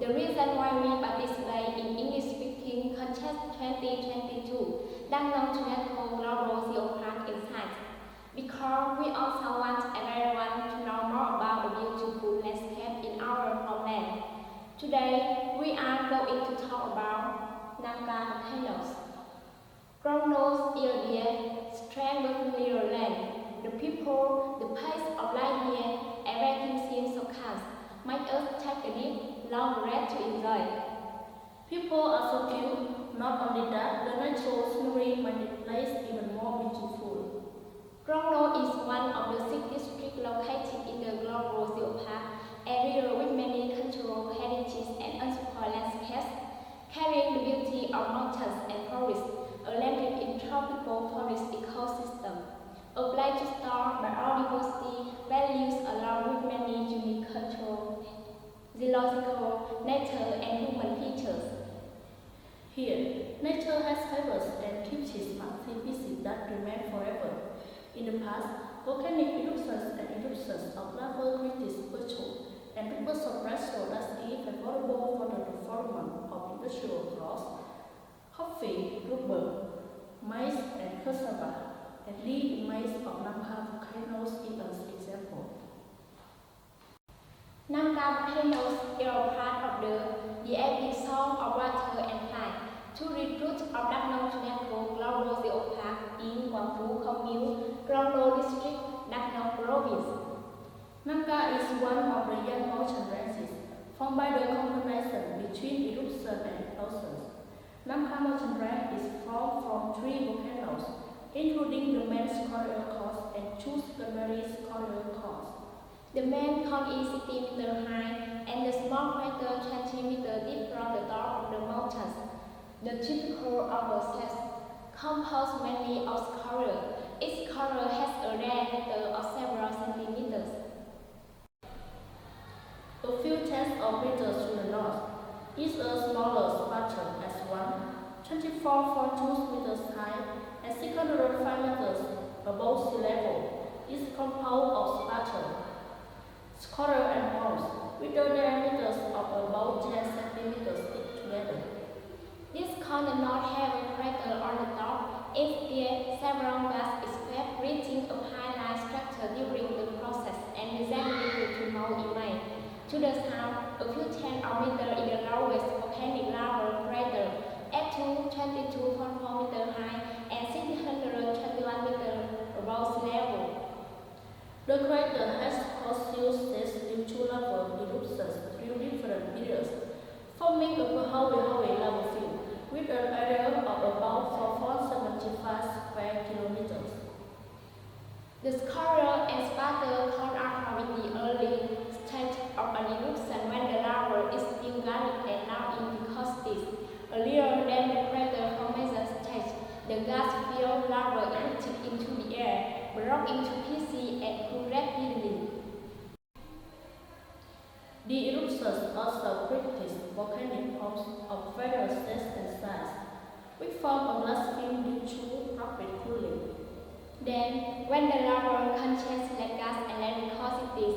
The reason why we participate in English-speaking contest 2022 NONG Global GEOPARK Insights because we also want everyone to know more about the beautiful landscape in our homeland. Today, we are going to talk about NONG volcanoes. Krong is strength near land. The people, the pace of life here, everything seems so calm. Make us take a deep, long breath to enjoy. People are so cute. Not only that, the natural scenery made the place even more beautiful. Krong is one of the 6 districts located in the global GEOPARK area with many cultural heritage and unspoiled landscapes, carrying the beauty of mountains and forests, a landed in tropical forest ecosystem, a place to store biodiversity values along with many unique cultural, geological, natural and human features. Here, nature has favors and keeps its massive that remain forever. In the past, volcanic eruptions and eruptions of lava created virtual and river suppressed that is favorable for the development of industrial crops, coffee, rubber, maize, and cassava. And the image of NONG volcanoes is an example. NONG volcanoes are part of the epic song of water and fire. To reach root of NONG Global GEOPARK in Gwangju Commune, Krong District, NONG Province. NONG is one of the young mountain ranges formed by the combination between eruption and oceans. NONG mountain range is formed from 3 volcanoes, including the main scoria cores and 2 secondary scoria cores. The main cone is 60 meters high and the small crater 20 meters deep from the top of the mountains. The typical overset composed mainly of scoria. Each scoria has a diameter of several centimeters. A few tens of meters to the north is a smaller sphagnum S1, 24.2 meters high and 605 meters above sea level. Is composed of sphagnum, scoria and bones, with the diameters of about 10 centimeters each together. This cone does not have a crater on the top. Instead, several gas escapes reaching a high-line structure during the process and descending to no image. To the south, a few tens of meters in the lowest volcanic lava crater at 22.4 meters high and 621 meters above sea level. The crater has caused states due to lava eruptions through different periods, forming a heavy lava field with an area of about 4.75 square kilometers. The scoria and sputter come out from the early stage of an eruption when the lava is still garlic and now in deposits. Earlier than the crater formation stage, the gas-filled lava erupted into the air, broke into pieces and cooled rapidly. The eruptions also created volcanic forms of various shapes and sizes, which form a glass film due to rapid cooling. Then, when the lava contains less gas and less viscosity,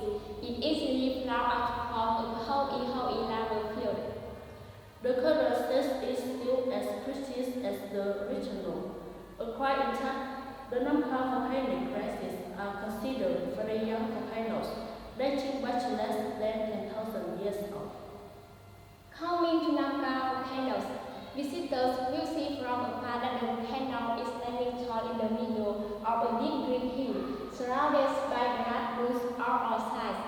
it easily flows out to form a whole lava field. The current state is still as precise as the original. Quite intact, the NONG volcanic ranges are considered very young volcanoes, dating much less than 10,000 years old. Coming to NONG volcanoes, visitors will see from afar that the volcano is standing tall in the middle of a deep green hill, surrounded by grass bush on all sides.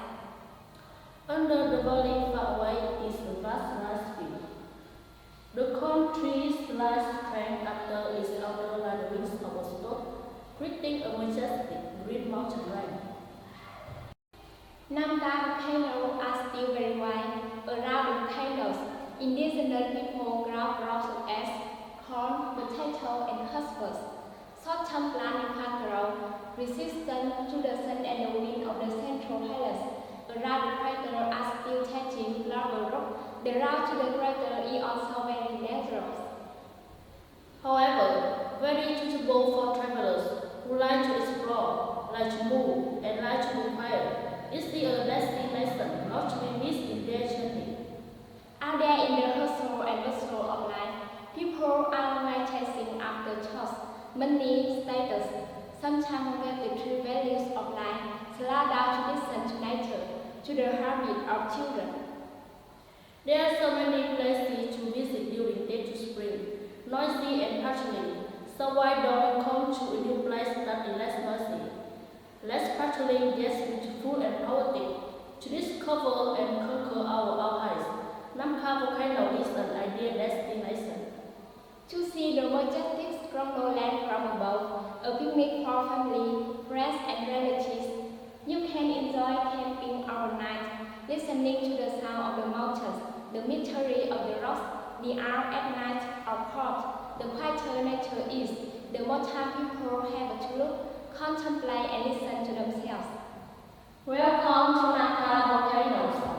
Under the valley far away is a vast rice field. The corn tree slides strength after its outer by the wings of a stork, creating a majestic green mountain range. NONG volcanoes are still very wide. Around the volcanoes, indigenous people grow crops as corn, potato, and custards. Short-term plants can grow, resistant to the sun and the wind of the Central Highlands. Around the crater are still touching lava rock. The route to the crater is also very dangerous. However, very suitable for travelers who like to explore, like to move, and like to be quiet. It's still a destination not to be missed in their journey. Out there in the hustle and bustle of life, people are like chasing after chores, money, status. Sometimes forget the true values of life, slow down to listen to nature, to the heartbeat of children. There are so many places to visit during day to spring, noisy and patrolling. So why don't we come to a new place that is less noisy, less patrolling, yet beautiful and poetic, to discover and conquer our eyes. Kar Volcano is an ideal destination. To see the majestic Krong land from above, a picnic for family, friends and relatives. You can enjoy camping all night, listening to the sound of the mountains, the mystery of the rocks, the hour at night of course. The quieter nature is, the more time people have to look, contemplate and listen to themselves. Welcome to Kar Volcanoes.